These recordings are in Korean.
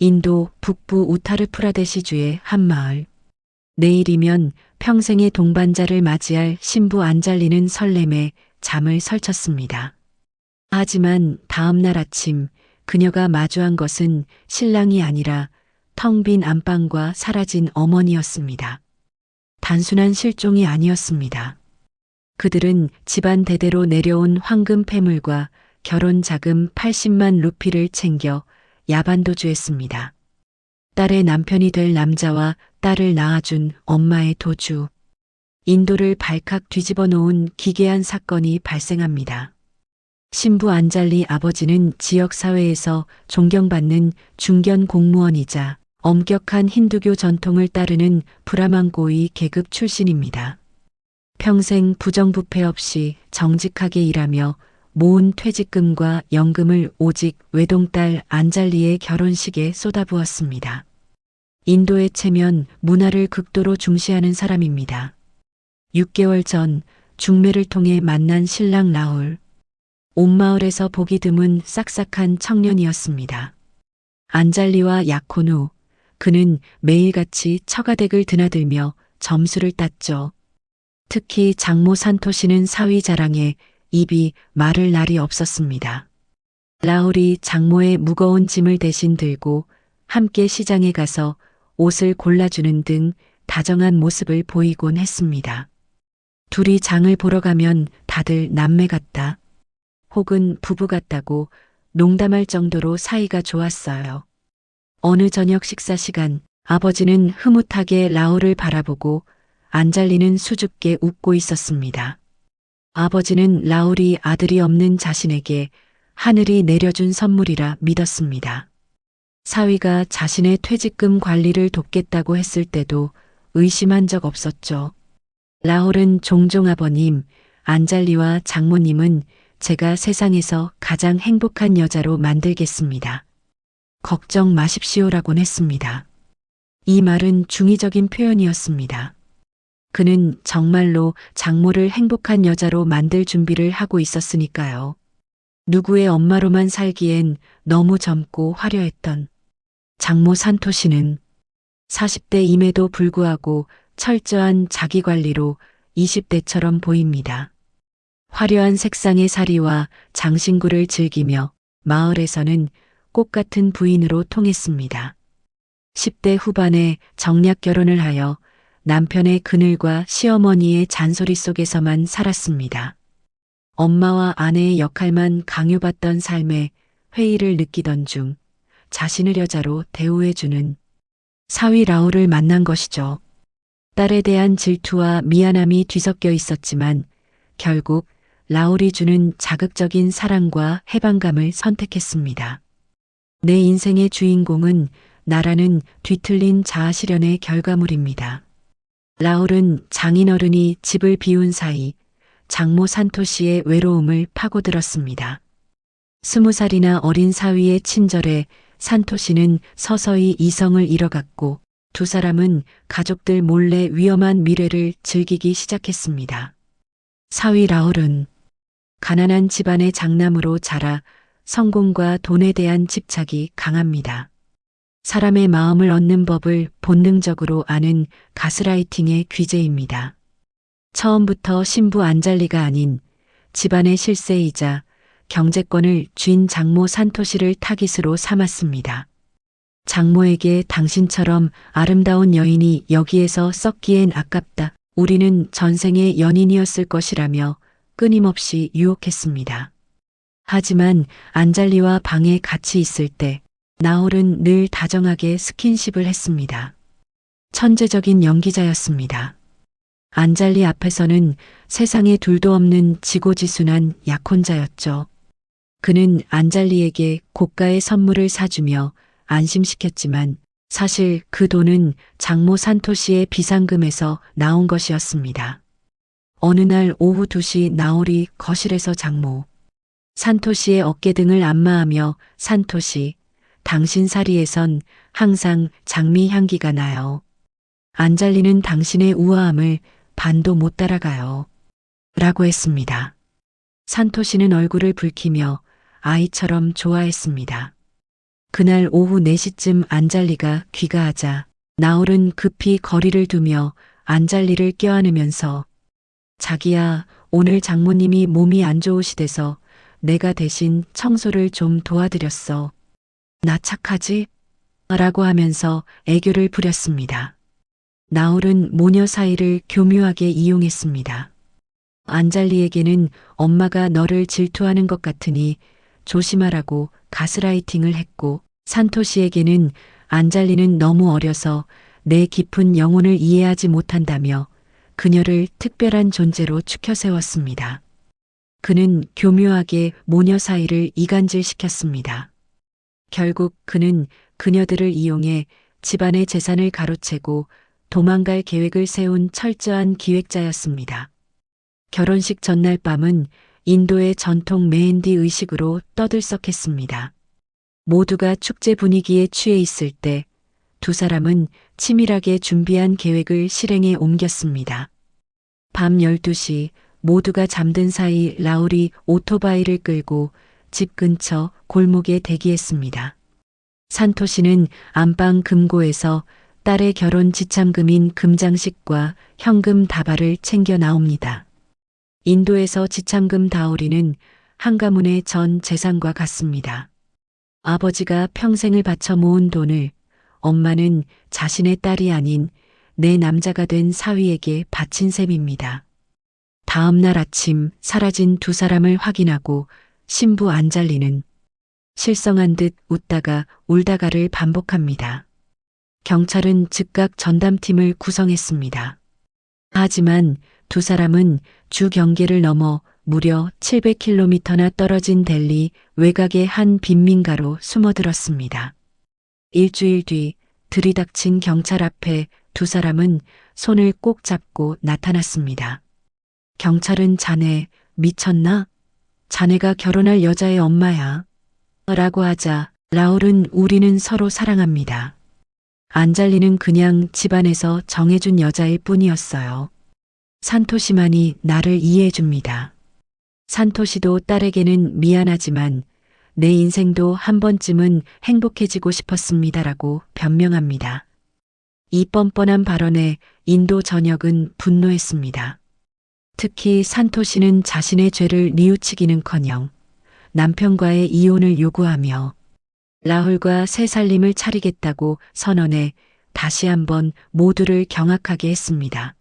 인도 북부 우타르프라데시주의 한 마을. 내일이면 평생의 동반자를 맞이할 신부 안잘리는 설렘에 잠을 설쳤습니다. 하지만 다음 날 아침 그녀가 마주한 것은 신랑이 아니라 텅 빈 안방과 사라진 어머니였습니다. 단순한 실종이 아니었습니다. 그들은 집안 대대로 내려온 황금 패물과 결혼 자금 80만 루피를 챙겨 야반도주했습니다. 딸의 남편이 될 남자와 딸을 낳아준 엄마의 도주. 인도를 발칵 뒤집어 놓은 기괴한 사건이 발생합니다. 신부 안잘리 아버지는 지역사회에서 존경받는 중견 공무원이자 엄격한 힌두교 전통을 따르는 브라만고위 계급 출신입니다. 평생 부정부패 없이 정직하게 일하며 모은 퇴직금과 연금을 오직 외동딸 안잘리의 결혼식에 쏟아부었습니다. 인도의 체면, 문화를 극도로 중시하는 사람입니다. 6개월 전 중매를 통해 만난 신랑 라울. 온 마을에서 보기 드문 싹싹한 청년이었습니다. 안잘리와 약혼 후 그는 매일같이 처가댁을 드나들며 점수를 땄죠. 특히 장모 산토시는 사위 자랑에 입이 마를 날이 없었습니다. 라울이 장모의 무거운 짐을 대신 들고 함께 시장에 가서 옷을 골라주는 등 다정한 모습을 보이곤 했습니다. 둘이 장을 보러 가면 다들 남매 같다, 혹은 부부 같다고 농담할 정도로 사이가 좋았어요. 어느 저녁 식사 시간, 아버지는 흐뭇하게 라울을 바라보고 안잘리는 수줍게 웃고 있었습니다. 아버지는 라울이 아들이 없는 자신에게 하늘이 내려준 선물이라 믿었습니다. 사위가 자신의 퇴직금 관리를 돕겠다고 했을 때도 의심한 적 없었죠. 라울은 종종 아버님, 안잘리와 장모님은 제가 세상에서 가장 행복한 여자로 만들겠습니다. 걱정 마십시오라곤 했습니다. 이 말은 중의적인 표현이었습니다. 그는 정말로 장모를 행복한 여자로 만들 준비를 하고 있었으니까요. 누구의 엄마로만 살기엔 너무 젊고 화려했던 장모 산토시는 40대임에도 불구하고 철저한 자기관리로 20대처럼 보입니다. 화려한 색상의 사리와 장신구를 즐기며 마을에서는 꽃 같은 부인으로 통했습니다. 10대 후반에 정략 결혼을 하여 남편의 그늘과 시어머니의 잔소리 속에서만 살았습니다. 엄마와 아내의 역할만 강요받던 삶에 회의를 느끼던 중 자신을 여자로 대우해주는 사위 라울을 만난 것이죠. 딸에 대한 질투와 미안함이 뒤섞여 있었지만 결국 라울이 주는 자극적인 사랑과 해방감을 선택했습니다. 내 인생의 주인공은 나라는 뒤틀린 자아실현의 결과물입니다. 라울은 장인어른이 집을 비운 사이 장모 산토시의 외로움을 파고들었습니다. 20살이나 어린 사위의 친절에 산토시는 서서히 이성을 잃어갔고 두 사람은 가족들 몰래 위험한 미래를 즐기기 시작했습니다. 사위 라울은 가난한 집안의 장남으로 자라 성공과 돈에 대한 집착이 강합니다. 사람의 마음을 얻는 법을 본능적으로 아는 가스라이팅의 귀재입니다. 처음부터 신부 안잘리가 아닌 집안의 실세이자 경제권을 쥔 장모 산토시를 타깃으로 삼았습니다. 장모에게 당신처럼 아름다운 여인이 여기에서 썩기엔 아깝다. 우리는 전생의 연인이었을 것이라며 끊임없이 유혹했습니다. 하지만 안잘리와 방에 같이 있을 때 라울은 늘 다정하게 스킨십을 했습니다. 천재적인 연기자였습니다. 안잘리 앞에서는 세상에 둘도 없는 지고지순한 약혼자였죠. 그는 안잘리에게 고가의 선물을 사주며 안심시켰지만 사실 그 돈은 장모 산토시의 비상금에서 나온 것이었습니다. 어느 날 오후 2시 라울이 거실에서 장모 산토시의 어깨 등을 안마하며 산토시, 당신 사리에선 항상 장미 향기가 나요. 안잘리는 당신의 우아함을 반도 못 따라가요. 라고 했습니다. 산토시는 얼굴을 붉히며 아이처럼 좋아했습니다. 그날 오후 4시쯤 안잘리가 귀가하자 나홀은 급히 거리를 두며 안잘리를 껴안으면서 자기야, 오늘 장모님이 몸이 안 좋으시대서 내가 대신 청소를 좀 도와드렸어. 나 착하지? 라고 하면서 애교를 부렸습니다. 나홀은 모녀 사이를 교묘하게 이용했습니다. 안잘리에게는 엄마가 너를 질투하는 것 같으니 조심하라고 가스라이팅을 했고, 산토시에게는 안잘리는 너무 어려서 내 깊은 영혼을 이해하지 못한다며 그녀를 특별한 존재로 추켜 세웠습니다. 그는 교묘하게 모녀 사이를 이간질시켰습니다. 결국 그는 그녀들을 이용해 집안의 재산을 가로채고 도망갈 계획을 세운 철저한 기획자였습니다. 결혼식 전날 밤은 인도의 전통 메헨디 의식으로 떠들썩했습니다. 모두가 축제 분위기에 취해 있을 때 두 사람은 치밀하게 준비한 계획을 실행에 옮겼습니다. 밤 12시 모두가 잠든 사이 라울이 오토바이를 끌고 집 근처 골목에 대기했습니다. 산토시는 안방 금고에서 딸의 결혼 지참금인 금장식과 현금 다발을 챙겨 나옵니다. 인도에서 지참금 다우리는 한 가문의 전 재산과 같습니다. 아버지가 평생을 바쳐 모은 돈을 엄마는 자신의 딸이 아닌 내 남자가 된 사위에게 바친 셈입니다. 다음 날 아침 사라진 두 사람을 확인하고 신부 안잘리는 실성한 듯 웃다가 울다가를 반복합니다. 경찰은 즉각 전담팀을 구성했습니다. 하지만 두 사람은 주 경계를 넘어 무려 700km나 떨어진 델리 외곽의 한 빈민가로 숨어들었습니다. 일주일 뒤 들이닥친 경찰 앞에 두 사람은 손을 꼭 잡고 나타났습니다. 경찰은 자네 미쳤나? 자네가 결혼할 여자의 엄마야. 라고 하자 라울은 우리는 서로 사랑합니다. 안잘리는 그냥 집안에서 정해준 여자일 뿐이었어요. 산토시만이 나를 이해해줍니다. 산토시도 딸에게는 미안하지만 내 인생도 한 번쯤은 행복해지고 싶었습니다라고 변명합니다. 이 뻔뻔한 발언에 인도 전역은 분노했습니다. 특히 산토시는 자신의 죄를 뉘우치기는커녕 남편과의 이혼을 요구하며 라훌과 새 살림을 차리겠다고 선언해 다시 한번 모두를 경악하게 했습니다.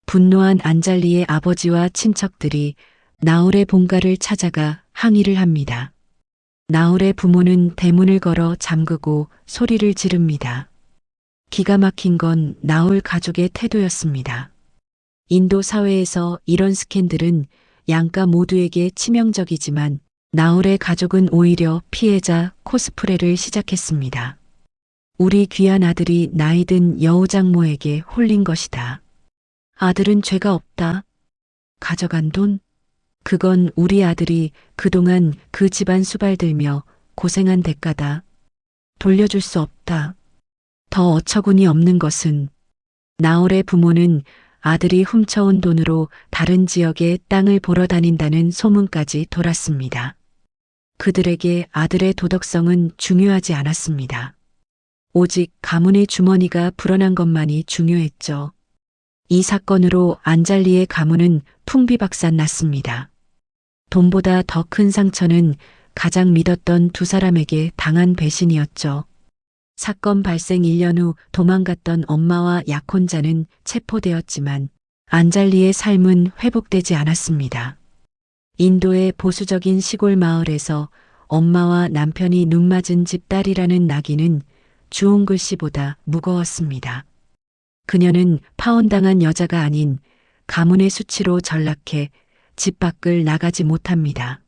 분노한 안잘리의 아버지와 친척들이 나홀의 본가를 찾아가 항의를 합니다. 나홀의 부모는 대문을 걸어 잠그고 소리를 지릅니다. 기가 막힌 건 나홀 가족의 태도였습니다. 인도 사회에서 이런 스캔들은 양가 모두에게 치명적이지만 나홀의 가족은 오히려 피해자 코스프레를 시작했습니다. 우리 귀한 아들이 나이든 여우장모에게 홀린 것이다. 아들은 죄가 없다. 가져간 돈? 그건 우리 아들이 그동안 그 집안 수발들며 고생한 대가다. 돌려줄 수 없다. 더 어처구니 없는 것은 나홀의 부모는 아들이 훔쳐온 돈으로 다른 지역에 땅을 보러 다닌다는 소문까지 돌았습니다. 그들에게 아들의 도덕성은 중요하지 않았습니다. 오직 가문의 주머니가 불어난 것만이 중요했죠. 이 사건으로 안잘리의 가문은 풍비박산 났습니다. 돈보다 더 큰 상처는 가장 믿었던 두 사람에게 당한 배신이었죠. 사건 발생 1년 후 도망갔던 엄마와 약혼자는 체포되었지만 안잘리의 삶은 회복되지 않았습니다. 인도의 보수적인 시골 마을에서 엄마와 남편이 눈맞은 집 딸이라는 낙인은 주홍 글씨보다 무거웠습니다. 그녀는 파혼당한 여자가 아닌 가문의 수치로 전락해 집 밖을 나가지 못합니다.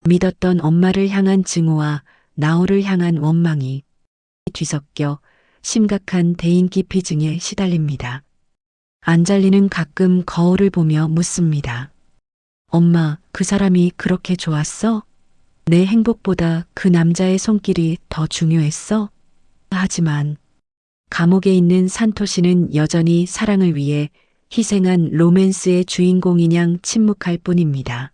믿었던 엄마를 향한 증오와 나홀을 향한 원망이 뒤섞여 심각한 대인기 피증에 시달립니다. 안잘리는 가끔 거울을 보며 묻습니다. 엄마, 그 사람이 그렇게 좋았어? 내 행복보다 그 남자의 손길이 더 중요했어? 하지만 감옥에 있는 산토시는 여전히 사랑을 위해 희생한 로맨스의 주인공이냥 침묵할 뿐입니다.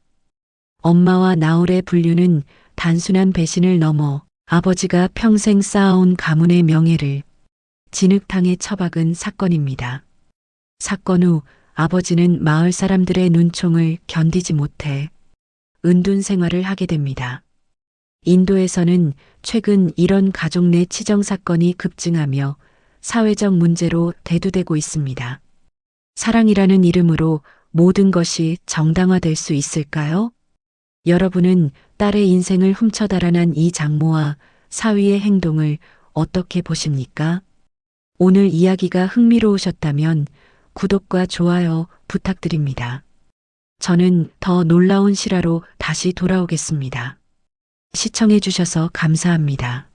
엄마와 나홀의 분류는 단순한 배신을 넘어 아버지가 평생 쌓아온 가문의 명예를 진흙탕에 처박은 사건입니다. 사건 후 아버지는 마을 사람들의 눈총을 견디지 못해 은둔 생활을 하게 됩니다. 인도에서는 최근 이런 가족 내 치정 사건이 급증하며 사회적 문제로 대두되고 있습니다. 사랑이라는 이름으로 모든 것이 정당화될 수 있을까요? 여러분은 딸의 인생을 훔쳐 달아난 이 장모와 사위의 행동을 어떻게 보십니까? 오늘 이야기가 흥미로우셨다면 구독과 좋아요 부탁드립니다. 저는 더 놀라운 실화로 다시 돌아오겠습니다. 시청해 주셔서 감사합니다.